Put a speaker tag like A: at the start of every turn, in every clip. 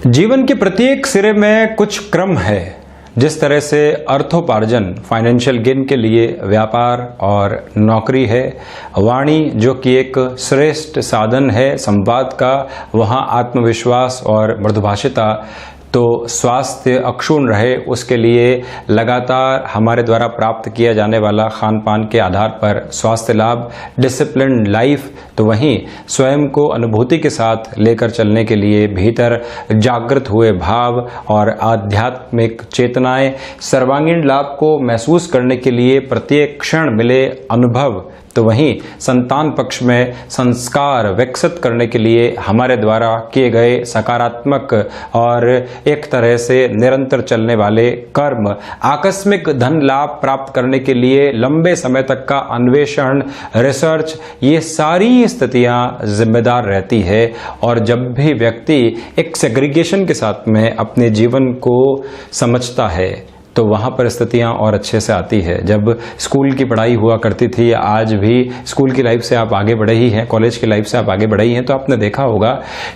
A: जीवन के प्रत्येक सिरे में कुछ क्रम है। जिस तरह से अर्थोपार्जन फाइनेंशियल गेन के लिए व्यापार और नौकरी है, वाणी जो कि एक श्रेष्ठ साधन है संवाद का, वहाँ आत्मविश्वास और मृदुभाषिता, तो स्वास्थ्य अक्षुण्ण रहे उसके लिए लगातार हमारे द्वारा प्राप्त किया जाने वाला खान पान के आधार पर स्वास्थ्य लाभ, डिसिप्लिन लाइफ, तो वहीं स्वयं को अनुभूति के साथ लेकर चलने के लिए भीतर जागृत हुए भाव और आध्यात्मिक चेतनाएं, सर्वांगीण लाभ को महसूस करने के लिए प्रत्येक क्षण मिले अनुभव, तो वहीं संतान पक्ष में संस्कार विकसित करने के लिए हमारे द्वारा किए गए सकारात्मक और एक तरह से निरंतर चलने वाले कर्म, आकस्मिक धन लाभ प्राप्त करने के लिए लंबे समय तक का अन्वेषण, रिसर्च, ये सारी स्थितियां जिम्मेदार रहती है। और जब भी व्यक्ति एक सेग्रीगेशन के साथ में अपने जीवन को समझता है तो वहाँ पर स्थितियाँ और अच्छे से आती है। जब स्कूल की पढ़ाई हुआ करती थी, आज भी स्कूल की लाइफ से आप आगे बढ़े ही हैं, कॉलेज की लाइफ से आप आगे बढ़े ही हैं, तो आपने देखा होगा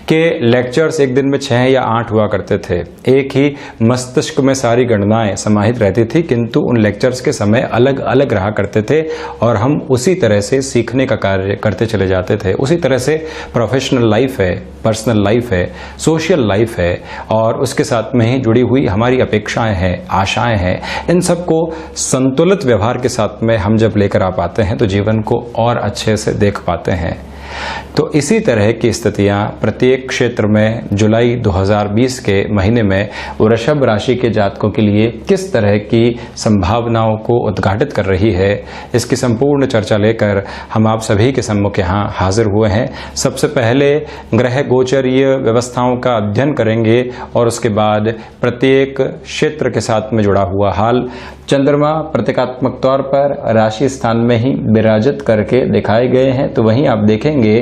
A: कि लेक्चर्स एक दिन में 6 या 8 हुआ करते थे। एक ही मस्तिष्क में सारी गणनाएं समाहित रहती थी, किंतु उन लेक्चर्स के समय अलग अलग रहा करते थे और हम उसी तरह से सीखने का कार्य करते चले जाते थे। उसी तरह से प्रोफेशनल लाइफ है, पर्सनल लाइफ है, सोशल लाइफ है और उसके साथ में ही जुड़ी हुई हमारी अपेक्षाएं हैं, आशाएं हैं। इन सबको संतुलित व्यवहार के साथ में हम जब लेकर आ पाते हैं तो जीवन को और अच्छे से देख पाते हैं। तो इसी तरह की स्थितियां प्रत्येक क्षेत्र में जुलाई 2020 के महीने में वृषभ राशि के जातकों के लिए किस तरह की संभावनाओं को उद्घाटित कर रही है, इसकी संपूर्ण चर्चा लेकर हम आप सभी के सम्मुख यहाँ हाजिर हुए हैं। सबसे पहले ग्रह गोचरीय व्यवस्थाओं का अध्ययन करेंगे और उसके बाद प्रत्येक क्षेत्र के साथ में जुड़ा हुआ हाल, चंद्रमा प्रतीकात्मक तौर पर राशि स्थान में ही विराजित करके दिखाए गए हैं, तो वहीं आप देखेंगे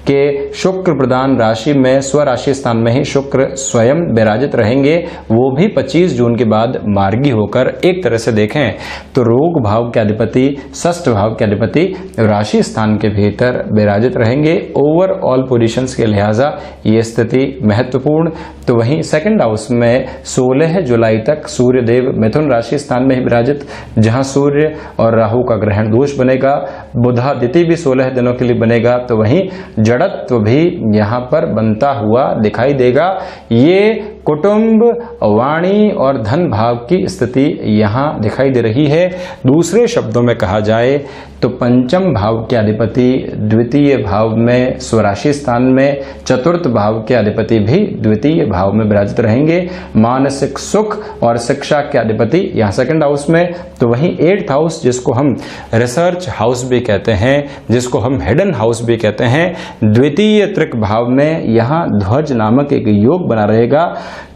A: कि शुक्र प्रधान राशि में स्वराशि स्थान में ही शुक्र स्वयं विराजित रहेंगे, वो भी 25 जून के बाद मार्गी होकर। एक तरह से देखें तो रोग भाव के अधिपति, षष्ठ भाव के अधिपति राशि स्थान के भीतर विराजित रहेंगे। ओवरऑल पोजीशंस के लिहाजा ये स्थिति महत्वपूर्ण। तो वहीं सेकंड हाउस में 16 जुलाई तक सूर्य देव मिथुन राशि स्थान में ही विराजित, जहां सूर्य और राहु का ग्रहण दोष बनेगा, बुधादित्य भी 16 दिनों के लिए बनेगा, तो वहीं जड़त्व भी यहां पर बनता हुआ दिखाई देगा। ये कुटुंब, वाणी और धन भाव की स्थिति यहां दिखाई दे रही है। दूसरे शब्दों में कहा जाए तो पंचम भाव के अधिपति द्वितीय भाव में स्वराशि स्थान में, चतुर्थ भाव के अधिपति भी द्वितीय भाव में विराजित रहेंगे। मानसिक सुख और शिक्षा के अधिपति यहाँ सेकंड हाउस में, तो वहीं 8th हाउस जिसको हम रिसर्च हाउस भी कहते हैं, जिसको हम हिडन हाउस भी कहते हैं, द्वितीय त्रिक भाव में यहाँ ध्वज नामक एक योग बना रहेगा।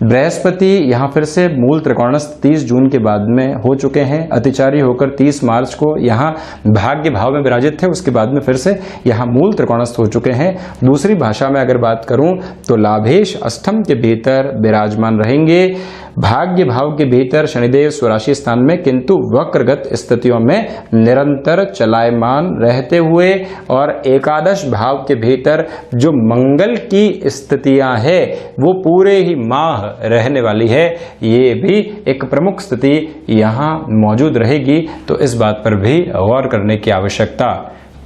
A: बृहस्पति यहाँ फिर से मूल त्रिकोणस्थ 30 जून के बाद में हो चुके हैं, अतिचारी होकर 30 मार्च को यहाँ भाग्य भाव में विराजित थे, उसके बाद में फिर से यहाँ मूल त्रिकोणस्थ हो चुके हैं। दूसरी भाषा में अगर बात करूं तो लाभेश अष्टम के भीतर विराजमान रहेंगे, भाग्य भाव के भीतर शनिदेव स्वराशि स्थान में, किंतु वक्रगत स्थितियों में निरंतर चलायमान रहते हुए, और एकादश भाव के भीतर जो मंगल की स्थितियां है वो पूरे ही माह रहने वाली है। ये भी एक प्रमुख स्थिति यहाँ मौजूद रहेगी, तो इस बात पर भी गौर करने की आवश्यकता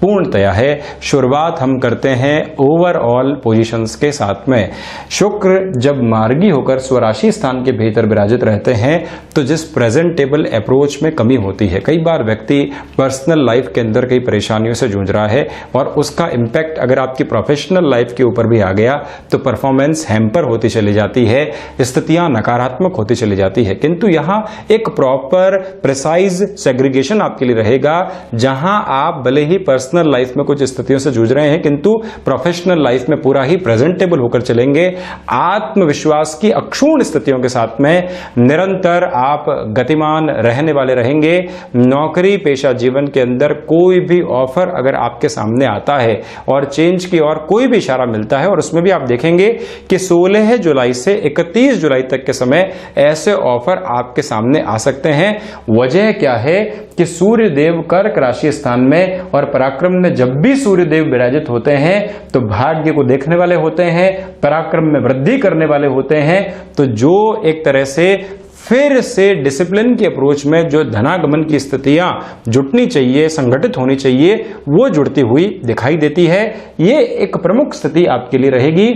A: पूर्णतया है। शुरुआत हम करते हैं ओवरऑल पोजीशंस के साथ में। शुक्र जब मार्गी होकर स्वराशि स्थान के भीतर विराजित रहते हैं तो जिस प्रेजेंटेबल अप्रोच में कमी होती है, कई बार व्यक्ति पर्सनल लाइफ के अंदर कई परेशानियों से जूझ रहा है और उसका इम्पैक्ट अगर आपकी प्रोफेशनल लाइफ के ऊपर भी आ गया तो परफॉर्मेंस हैम्पर होती चली जाती है, स्थितियां नकारात्मक होती चली जाती है। किंतु यहाँ एक प्रॉपर प्रिसाइज सेग्रीगेशन आपके लिए रहेगा, जहां आप भले ही पर्सनल लाइफ में कुछ स्थितियों से जूझ रहे हैं किंतु प्रोफेशनल लाइफ में पूरा ही प्रेजेंटेबल होकर चलेंगे। आत्मविश्वास की अक्षुण्ण स्थितियों के साथ में निरंतर आप गतिमान रहने वाले रहेंगे। नौकरी पेशा जीवन के अंदर कोई भी ऑफर अगर आपके सामने आता है और चेंज की और कोई भी इशारा मिलता है, और उसमें भी आप देखेंगे कि 16 जुलाई से 31 जुलाई तक के समय ऐसे ऑफर आपके सामने आ सकते हैं। वजह क्या है कि सूर्य देव कर्क राशि स्थान में और पराक्रम में जब भी सूर्य देव विराजित होते हैं तो भाग्य को देखने वाले होते हैं, पराक्रम में वृद्धि करने वाले होते हैं। तो जो एक तरह से फिर से डिसिप्लिन की अप्रोच में जो धनागमन की स्थितियां जुटनी चाहिए, संगठित होनी चाहिए, वो जुड़ती हुई दिखाई देती है। ये एक प्रमुख स्थिति आपके लिए रहेगी।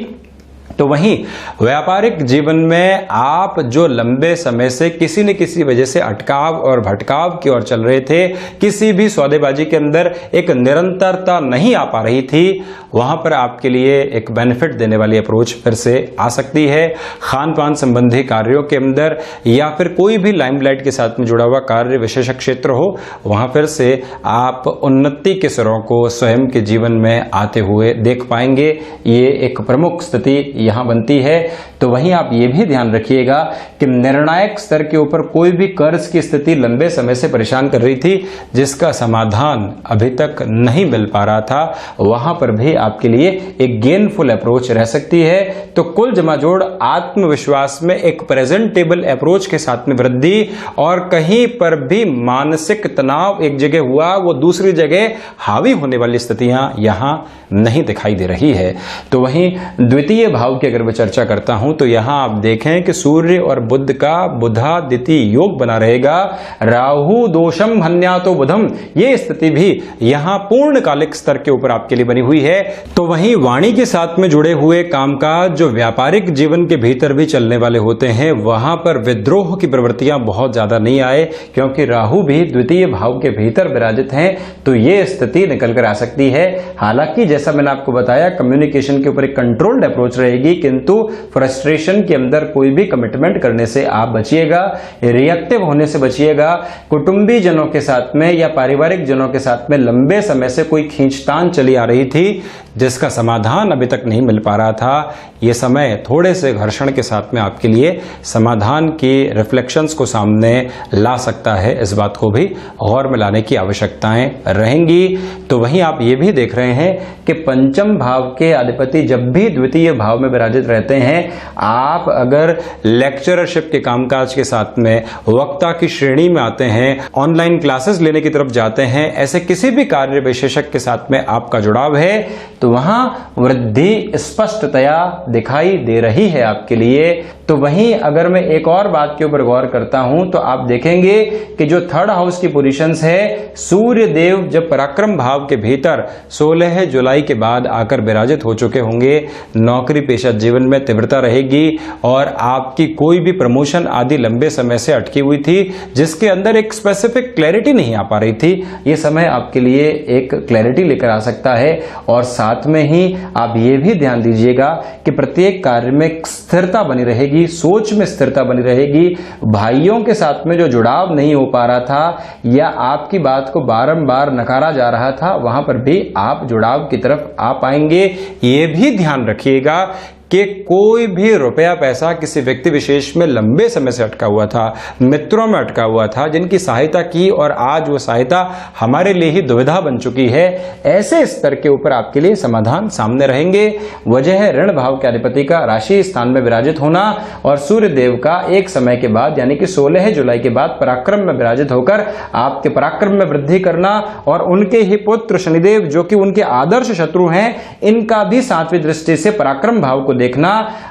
A: तो वहीं व्यापारिक जीवन में आप जो लंबे समय से किसी न किसी वजह से अटकाव और भटकाव की ओर चल रहे थे, किसी भी सौदेबाजी के अंदर एक निरंतरता नहीं आ पा रही थी, वहां पर आपके लिए एक बेनिफिट देने वाली अप्रोच फिर से आ सकती है। खान पान संबंधी कार्यों के अंदर या फिर कोई भी लाइमलाइट के साथ में जुड़ा हुआ कार्य विशेष क्षेत्र हो, वहां फिर से आप उन्नति के स्वरों को स्वयं के जीवन में आते हुए देख पाएंगे। ये एक प्रमुख स्थिति यहां बनती है। तो वहीं आप ये भी ध्यान रखिएगा कि निर्णायक स्तर के ऊपर कोई भी कर्ज की स्थिति लंबे समय से परेशान कर रही थी, जिसका समाधान अभी तक नहीं मिल पा रहा था, वहां पर भी आपके लिए एक गेनफुल अप्रोच रह सकती है। तो कुल जमाजोड़ आत्मविश्वास में एक प्रेजेंटेबल अप्रोच के साथ में वृद्धि, और कहीं पर भी मानसिक तनाव एक जगह हुआ वो दूसरी जगह हावी होने वाली स्थितियां यहां नहीं दिखाई दे रही है। तो वहीं द्वितीय भाव की अगर मैं चर्चा करता हूं तो यहां आप देखें कि सूर्य और बुध का बुधादिति योग बना रहेगा। राहु दोषम हन्यातो बुधम, ये स्थिति भी यहां पूर्णकालिक स्तर के ऊपर आपके लिए बनी हुई है। तो वहीं वाणी के साथ में जुड़े हुए कामकाज जो व्यापारिक जीवन के भीतर भी चलने वाले होते हैं, वहां पर विद्रोह की प्रवृत्तियां बहुत ज्यादा नहीं आए, क्योंकि राहु भी द्वितीय भाव के भीतर विराजित हैं। तो ये स्थिति निकल कर आ सकती है। हालांकि जैसा मैंने आपको बताया, कम्युनिकेशन के ऊपर एक कंट्रोल्ड अप्रोच रहेगी, किंतु फ्रस्ट्रेशन के अंदर कोई भी कमिटमेंट करने से आप बचिएगा, रिएक्टिव होने से बचिएगा। कुटुंबी जनों के साथ में या पारिवारिक जनों के साथ में लंबे समय से कोई खींचतान चली आ रही थी, जिसका समाधान अभी तक नहीं मिल पा रहा था, ये समय थोड़े से घर्षण के साथ में आपके लिए समाधान की रिफ्लेक्शंस को सामने ला सकता है। इस बात को भी गौर में लाने की आवश्यकताएं रहेंगी। तो वहीं आप ये भी देख रहे हैं कि पंचम भाव के अधिपति जब भी द्वितीय भाव में विराजित रहते हैं, आप अगर लेक्चरशिप के कामकाज के साथ में वक्ता की श्रेणी में आते हैं, ऑनलाइन क्लासेस लेने की तरफ जाते हैं, ऐसे किसी भी कार्य विशेषज्ञ के साथ में आपका जुड़ाव है, तो वहां वृद्धि स्पष्टतया दिखाई दे रही है आपके लिए। तो वहीं अगर मैं एक और बात के ऊपर गौर करता हूं तो आप देखेंगे कि जो थर्ड हाउस की पोजीशंस है, सूर्य देव जब पराक्रम भाव के भीतर 16 जुलाई के बाद आकर विराजित हो चुके होंगे, नौकरी पेशा जीवन में तीव्रता रहेगी और आपकी कोई भी प्रमोशन आदि लंबे समय से अटकी हुई थी, जिसके अंदर एक स्पेसिफिक क्लैरिटी नहीं आ पा रही थी, ये समय आपके लिए एक क्लैरिटी लेकर आ सकता है। और साथ में ही आप ये भी ध्यान दीजिएगा कि प्रत्येक कार्य में स्थिरता बनी रहेगी, सोच में स्थिरता बनी रहेगी। भाइयों के साथ में जो जुड़ाव नहीं हो पा रहा था या आपकी बात को बारंबार नकारा जा रहा था, वहां पर भी आप जुड़ाव की तरफ आ पाएंगे। ये भी ध्यान रखिएगा कि कोई भी रुपया पैसा किसी व्यक्ति विशेष में लंबे समय से अटका हुआ था, मित्रों में अटका हुआ था, जिनकी सहायता की और आज वो सहायता हमारे लिए ही दुविधा बन चुकी है, ऐसे स्तर के ऊपर आपके लिए समाधान सामने रहेंगे। वजह है ऋण भाव के अधिपति का राशि स्थान में विराजित होना और सूर्य देव का एक समय के बाद यानी कि 16 जुलाई के बाद पराक्रम में विराजित होकर आपके पराक्रम में वृद्धि करना, और उनके ही पुत्र शनिदेव जो कि उनके आदर्श शत्रु हैं, इनका भी 7वीं दृष्टि से पराक्रम भाव को देखना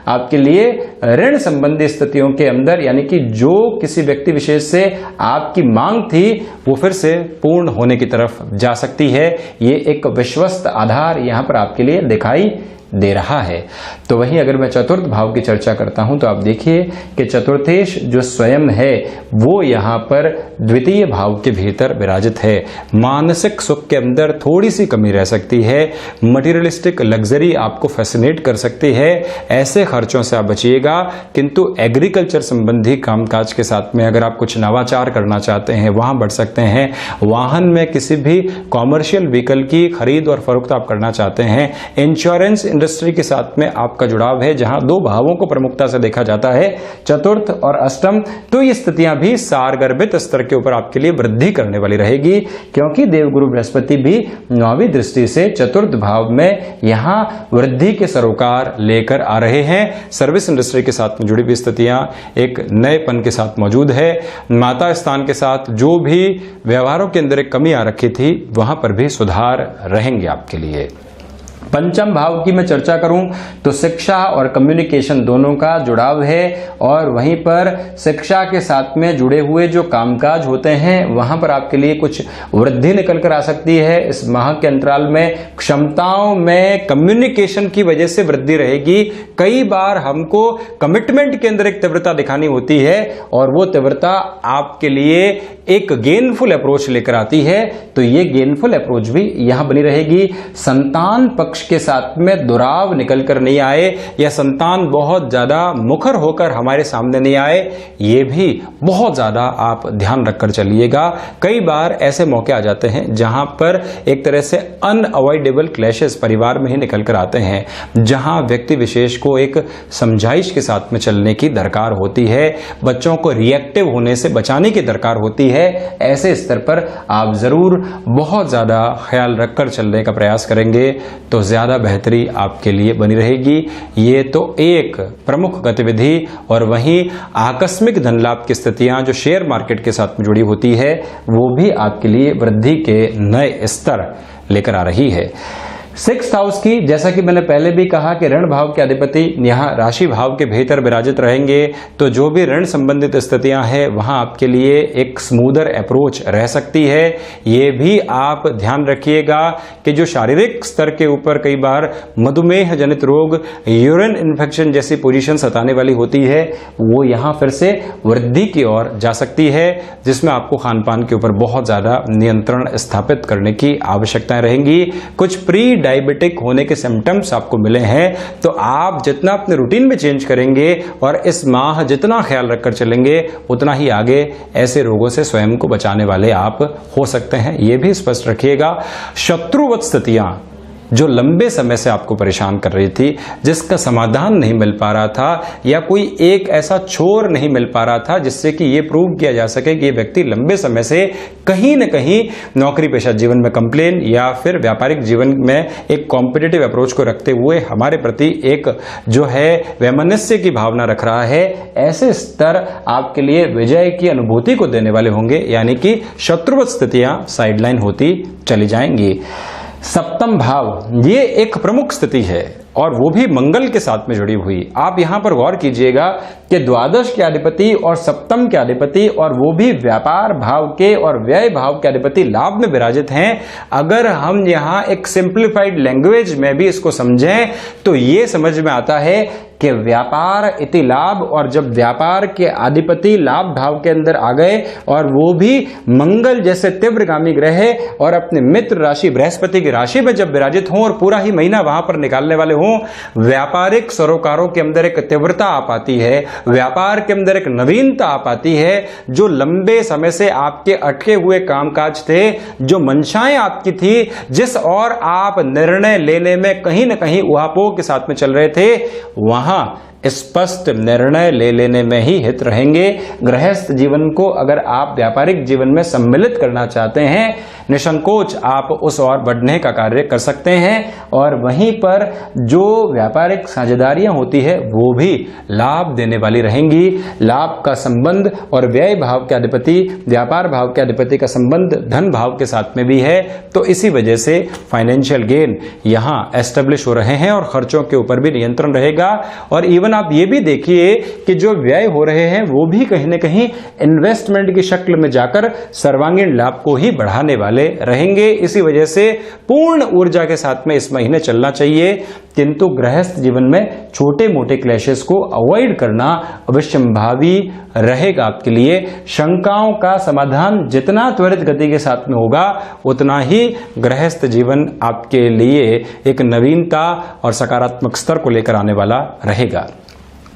A: आपके लिए ऋण संबंधी स्थितियों के अंदर यानी कि जो किसी व्यक्ति विशेष से आपकी मांग थी वो फिर से पूर्ण होने की तरफ जा सकती है। ये एक विश्वस्त आधार यहां पर आपके लिए दिखाई दे रहा है। तो वहीं अगर मैं चतुर्थ भाव की चर्चा करता हूं तो आप देखिए कि चतुर्थेश जो स्वयं है वो यहां पर द्वितीय भाव के भीतर विराजित है। मानसिक सुख के अंदर थोड़ी सी कमी रह सकती है, मटीरियलिस्टिक लग्जरी आपको फैसिनेट कर सकती है, ऐसे खर्चों से आप बचिएगा। किंतु एग्रीकल्चर संबंधी कामकाज के साथ में अगर आप कुछ नवाचार करना चाहते हैं वहां बढ़ सकते हैं। वाहन में किसी भी कॉमर्शियल व्हीकल की खरीद और फरोख्त आप करना चाहते हैं, इंश्योरेंस इंडस्ट्री के साथ में आपका जुड़ाव है, जहां दो भावों को प्रमुखता से देखा जाता है, चतुर्थ और अष्टम, तो ये स्थितियां भी सारगर्भित स्तर के ऊपर आपके लिए वृद्धि करने वाली रहेगी, क्योंकि देवगुरु बृहस्पति भी 9वीं दृष्टि से चतुर्थ भाव में यहां वृद्धि के सरोकार लेकर आ रहे हैं। सर्विस इंडस्ट्री के साथ में जुड़ी हुई स्थितियां एक नएपन के साथ मौजूद है। माता स्थान के साथ जो भी व्यवहारों के अंदर एक कमी आ रखी थी, वहां पर भी सुधार रहेंगे आपके लिए। पंचम भाव की मैं चर्चा करूं तो शिक्षा और कम्युनिकेशन दोनों का जुड़ाव है, और वहीं पर शिक्षा के साथ में जुड़े हुए जो कामकाज होते हैं वहां पर आपके लिए कुछ वृद्धि निकल कर आ सकती है। इस माह के अंतराल में क्षमताओं में कम्युनिकेशन की वजह से वृद्धि रहेगी। कई बार हमको कमिटमेंट के अंदर एक तीव्रता दिखानी होती है, और वो तीव्रता आपके लिए एक गेनफुल अप्रोच लेकर आती है, तो ये गेनफुल अप्रोच भी यहां बनी रहेगी। संतान पक्ष के साथ में दुराव निकल कर नहीं आए, या संतान बहुत ज्यादा मुखर होकर हमारे सामने नहीं आए, ये भी बहुत ज्यादा आप ध्यान रखकर चलिएगा। कई बार ऐसे मौके आ जाते हैं जहां पर एक तरह से अनअवॉइडेबल क्लैशेस परिवार में ही निकल कर आते हैं, जहां व्यक्ति विशेष को एक समझाइश के साथ में चलने की दरकार होती है, बच्चों को रिएक्टिव होने से बचाने की दरकार होती है। ऐसे स्तर पर आप जरूर बहुत ज्यादा ख्याल रखकर चलने का प्रयास करेंगे तो ज्यादा बेहतरी आपके लिए बनी रहेगी। ये तो एक प्रमुख गतिविधि, और वहीं आकस्मिक धन लाभ की स्थितियां जो शेयर मार्केट के साथ में जुड़ी होती है, वो भी आपके लिए वृद्धि के नए स्तर लेकर आ रही है। 6th हाउस की, जैसा कि मैंने पहले भी कहा कि ऋण भाव के अधिपति यहाँ राशि भाव के भीतर विराजित रहेंगे, तो जो भी ऋण संबंधित स्थितियां हैं वहां आपके लिए एक स्मूदर अप्रोच रह सकती है। ये भी आप ध्यान रखिएगा कि जो शारीरिक स्तर के ऊपर कई बार मधुमेह जनित रोग, यूरिन इन्फेक्शन जैसी पोजीशन सताने वाली होती है, वो यहाँ फिर से वृद्धि की ओर जा सकती है, जिसमें आपको खान पान के ऊपर बहुत ज्यादा नियंत्रण स्थापित करने की आवश्यकताएं रहेंगी। कुछ प्री डायबिटिक होने के सिम्टम्स आपको मिले हैं, तो आप जितना अपने रूटीन में चेंज करेंगे और इस माह जितना ख्याल रखकर चलेंगे, उतना ही आगे ऐसे रोगों से स्वयं को बचाने वाले आप हो सकते हैं। यह भी स्पष्ट रखिएगा। शत्रुवत स्थितियां जो लंबे समय से आपको परेशान कर रही थी, जिसका समाधान नहीं मिल पा रहा था, या कोई एक ऐसा छोर नहीं मिल पा रहा था जिससे कि ये प्रूव किया जा सके कि ये व्यक्ति लंबे समय से कहीं न कहीं नौकरी पेशा जीवन में कंप्लेन या फिर व्यापारिक जीवन में एक कॉम्पिटिटिव अप्रोच को रखते हुए हमारे प्रति एक जो है वैमनस्य की भावना रख रहा है, ऐसे स्तर आपके लिए विजय की अनुभूति को देने वाले होंगे, यानी कि शत्रुवत स्थितियां साइडलाइन होती चली जाएंगी। 7th भाव ये एक प्रमुख स्थिति है, और वो भी मंगल के साथ में जुड़ी हुई। आप यहां पर गौर कीजिएगा कि द्वादश के अधिपति और सप्तम के अधिपति, और वो भी व्यापार भाव के और व्यय भाव के अधिपति लाभ में विराजित हैं। अगर हम यहां एक सिंप्लीफाइड लैंग्वेज में भी इसको समझें तो ये समझ में आता है कि व्यापार इति लाभ, और जब व्यापार के अधिपति लाभ भाव के अंदर आ गए, और वो भी मंगल जैसे तीव्रगामी ग्रह और अपने मित्र राशि बृहस्पति की राशि में जब विराजित हों और पूरा ही महीना वहां पर निकालने वाले हों, व्यापारिक सरोकारों के अंदर एक तीव्रता आ पाती है, व्यापार के अंदर एक नवीनता आ पाती है। जो लंबे समय से आपके अटके हुए कामकाज थे, जो मंशाएं आपकी थी, जिस और आप निर्णय लेने में कहीं ना कहीं उहापोह के साथ में चल रहे थे, वहां स्पष्ट निर्णय ले लेने में ही हित रहेंगे। गृहस्थ जीवन को अगर आप व्यापारिक जीवन में सम्मिलित करना चाहते हैं, निसंकोच आप उस ओर बढ़ने का कार्य कर सकते हैं। और वहीं पर जो व्यापारिक साझेदारियां होती है वो भी लाभ देने वाली रहेंगी। लाभ का संबंध और व्यय भाव के अधिपति, व्यापार भाव के अधिपति का संबंध धन भाव के साथ में भी है, तो इसी वजह से फाइनेंशियल गेन यहां एस्टेब्लिश हो रहे हैं और खर्चों के ऊपर भी नियंत्रण रहेगा। और इवन आप ये भी देखिए कि जो व्यय हो रहे हैं वो भी कहीं ना कहीं इन्वेस्टमेंट की शक्ल में जाकर सर्वांगीण लाभ को ही बढ़ाने वाले रहेंगे। इसी वजह से पूर्ण ऊर्जा के साथ में इस महीने चलना चाहिए, किंतु गृहस्थ जीवन में छोटे मोटे क्लैशेस को अवॉइड करना अवश्यंभावी रहेगा आपके लिए। शंकाओं का समाधान जितना त्वरित गति के साथ में होगा, उतना ही गृहस्थ जीवन आपके लिए एक नवीनता और सकारात्मक स्तर को लेकर आने वाला रहेगा।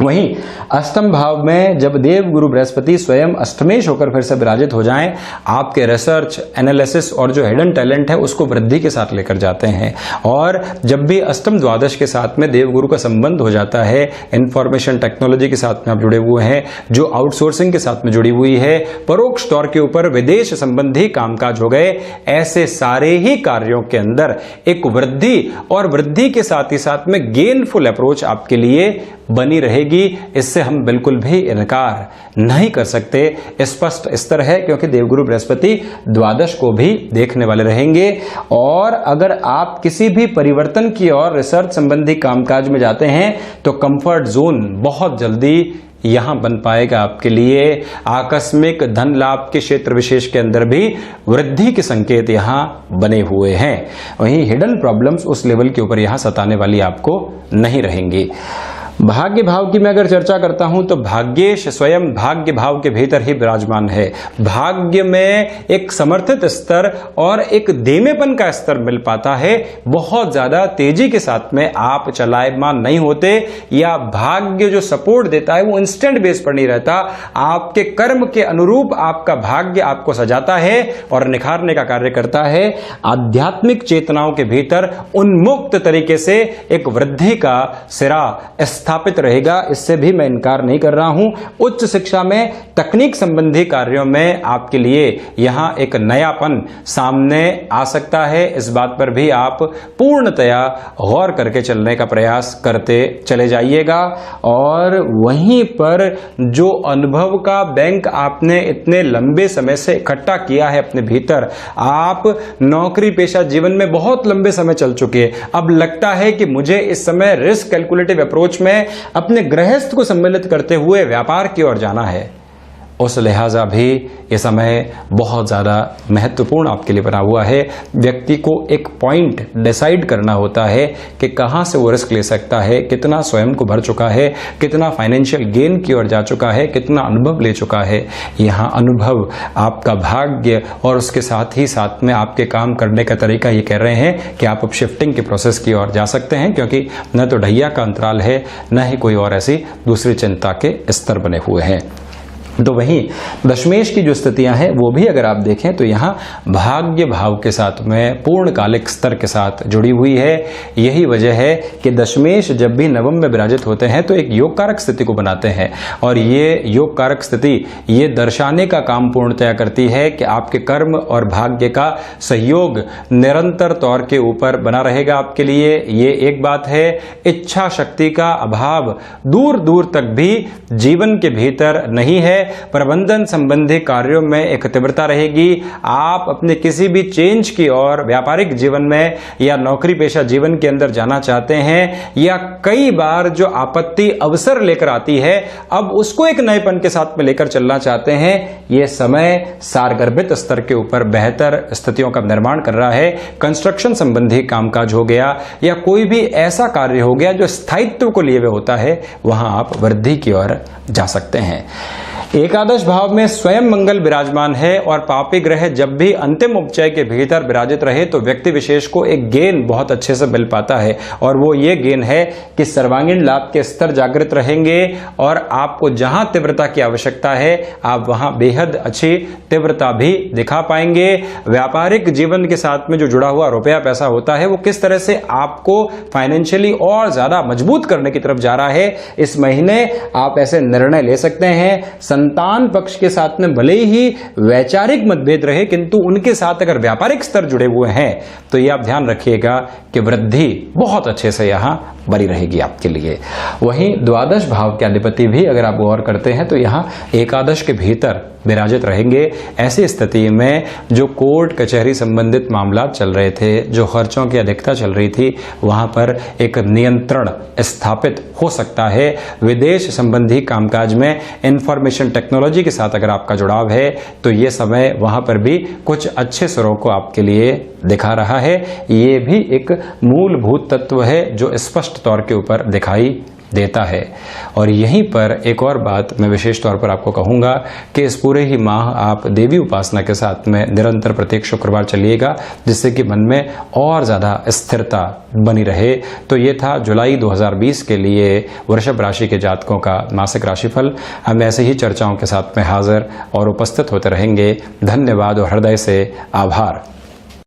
A: वहीं अष्टम भाव में जब देव गुरु बृहस्पति स्वयं अष्टमेश होकर फिर से विराजित हो जाएं, आपके रिसर्च, एनालिसिस और जो हिडन टैलेंट है उसको वृद्धि के साथ लेकर जाते हैं। और जब भी अष्टम द्वादश के साथ में देव गुरु का संबंध हो जाता है, इंफॉर्मेशन टेक्नोलॉजी के साथ में आप जुड़े हुए हैं, जो आउटसोर्सिंग के साथ में जुड़ी हुई है, परोक्ष तौर के ऊपर विदेश संबंधी कामकाज हो गए, ऐसे सारे ही कार्यों के अंदर एक वृद्धि और वृद्धि के साथ ही साथ में गेनफुल अप्रोच आपके लिए बनी रहेगी। इससे हम बिल्कुल भी इनकार नहीं कर सकते। स्पष्ट स्तर है, क्योंकि देवगुरु बृहस्पति द्वादश को भी देखने वाले रहेंगे। और अगर आप किसी भी परिवर्तन की ओर रिसर्च संबंधी कामकाज में जाते हैं तो कंफर्ट जोन बहुत जल्दी यहां बन पाएगा आपके लिए। आकस्मिक धन लाभ के क्षेत्र विशेष के अंदर भी वृद्धि के संकेत यहां बने हुए हैं। वहीं हिडन प्रॉब्लम्स उस लेवल के ऊपर यहां सताने वाली आपको नहीं रहेंगी। भाग्य भाव की मैं अगर चर्चा करता हूं तो भाग्येश स्वयं भाग्य भाव के भीतर ही विराजमान है। भाग्य में एक समर्थित स्तर और एक देमेपन का स्तर मिल पाता है। बहुत ज्यादा तेजी के साथ में आप चलायमान नहीं होते, या भाग्य जो सपोर्ट देता है वो इंस्टेंट बेस पर नहीं रहता। आपके कर्म के अनुरूप आपका भाग्य आपको सजाता है और निखारने का कार्य करता है। आध्यात्मिक चेतनाओं के भीतर उन्मुक्त तरीके से एक वृद्धि का सिरा स्थापित रहेगा, इससे भी मैं इनकार नहीं कर रहा हूं। उच्च शिक्षा में तकनीक संबंधी कार्यों में आपके लिए यहां एक नयापन सामने आ सकता है। इस बात पर भी आप पूर्णतया गौर करके चलने का प्रयास करते चले जाइएगा। और वहीं पर जो अनुभव का बैंक आपने इतने लंबे समय से इकट्ठा किया है अपने भीतर, आप नौकरी पेशा जीवन में बहुत लंबे समय चल चुके हैं। अब लगता है कि मुझे इस समय रिस्क कैलकुलेटिव अप्रोच में अपने गृहस्थ को सम्मिलित करते हुए व्यापार की ओर जाना है। उस लिहाजा भी ये समय बहुत ज़्यादा महत्वपूर्ण आपके लिए बना हुआ है। व्यक्ति को एक पॉइंट डिसाइड करना होता है कि कहाँ से वो रिस्क ले सकता है, कितना स्वयं को भर चुका है, कितना फाइनेंशियल गेन की ओर जा चुका है, कितना अनुभव ले चुका है। यहाँ अनुभव, आपका भाग्य और उसके साथ ही साथ में आपके काम करने का तरीका ये कह रहे हैं कि आप अब शिफ्टिंग के प्रोसेस की ओर जा सकते हैं, क्योंकि न तो ढैया का अंतराल है, न ही कोई और ऐसी दूसरी चिंता के स्तर बने हुए हैं। तो वहीं दशमेश की जो स्थितियां हैं वो भी अगर आप देखें तो यहाँ भाग्य भाव के साथ में पूर्णकालिक स्तर के साथ जुड़ी हुई है। यही वजह है कि दशमेश जब भी नवम में विराजित होते हैं तो एक योग कारक स्थिति को बनाते हैं, और ये योग कारक स्थिति ये दर्शाने का काम पूर्णतया करती है कि आपके कर्म और भाग्य का सहयोग निरंतर तौर के ऊपर बना रहेगा आपके लिए। ये एक बात है। इच्छा शक्ति का अभाव दूर दूर तक भी जीवन के भीतर नहीं है। प्रबंधन संबंधी कार्यों में एक तीव्रता रहेगी। आप अपने किसी भी चेंज की ओर व्यापारिक जीवन में या नौकरी पेशा जीवन के अंदर जाना चाहते हैं, या कई बार जो आपत्ति अवसर लेकर आती है अब उसको एक नएपन के साथ में लेकर चलना चाहते हैं। यह समय सारगर्भित स्तर के ऊपर बेहतर स्थितियों का निर्माण कर रहा है। कंस्ट्रक्शन संबंधी कामकाज हो गया या कोई भी ऐसा कार्य हो गया जो स्थायित्व को लिए हुए होता है, वहां आप वृद्धि की ओर जा सकते हैं। एकादश भाव में स्वयं मंगल विराजमान है, और पापी ग्रह जब भी अंतिम उपचय के भीतर विराजित रहे तो व्यक्ति विशेष को एक गेन बहुत अच्छे से मिल पाता है, और वो ये गेन है कि सर्वांगीण लाभ के स्तर जागृत रहेंगे, और आपको जहां तीव्रता की आवश्यकता है आप वहां बेहद अच्छी तीव्रता भी दिखा पाएंगे। व्यापारिक जीवन के साथ में जो जुड़ा हुआ रुपया पैसा होता है वो किस तरह से आपको फाइनेंशियली और ज्यादा मजबूत करने की तरफ जा रहा है, इस महीने आप ऐसे निर्णय ले सकते हैं। संतान पक्ष के साथ में भले ही वैचारिक मतभेद रहे, किंतु उनके साथ अगर व्यापारिक स्तर जुड़े हुए हैं तो ये आप ध्यान रखिएगा कि वृद्धि बहुत अच्छे से यहां बनी रहेगी आपके लिए। वहीं द्वादश भाव के अधिपति भी अगर आप गौर करते हैं तो यहां एकादश के भीतर विराजित रहेंगे। ऐसी स्थिति में जो कोर्ट कचहरी संबंधित मामला चल रहे थे, जो खर्चों की अधिकता चल रही थी, वहां पर एक नियंत्रण स्थापित हो सकता है। विदेश संबंधी कामकाज में इंफॉर्मेशन टेक्नोलॉजी के साथ अगर आपका जुड़ाव है तो ये समय वहां पर भी कुछ अच्छे स्वरों को आपके लिए दिखा रहा है। ये भी एक मूलभूत तत्व है जो स्पष्ट तौर के ऊपर दिखाई देता है। और यहीं पर एक और बात मैं विशेष तौर पर आपको कहूँगा कि इस पूरे ही माह आप देवी उपासना के साथ में निरंतर प्रत्येक शुक्रवार चलिएगा, जिससे कि मन में और ज़्यादा स्थिरता बनी रहे। तो ये था जुलाई 2020 के लिए वृषभ राशि के जातकों का मासिक राशिफल। हम ऐसे ही चर्चाओं के साथ में हाजिर और उपस्थित होते रहेंगे। धन्यवाद और हृदय से आभार।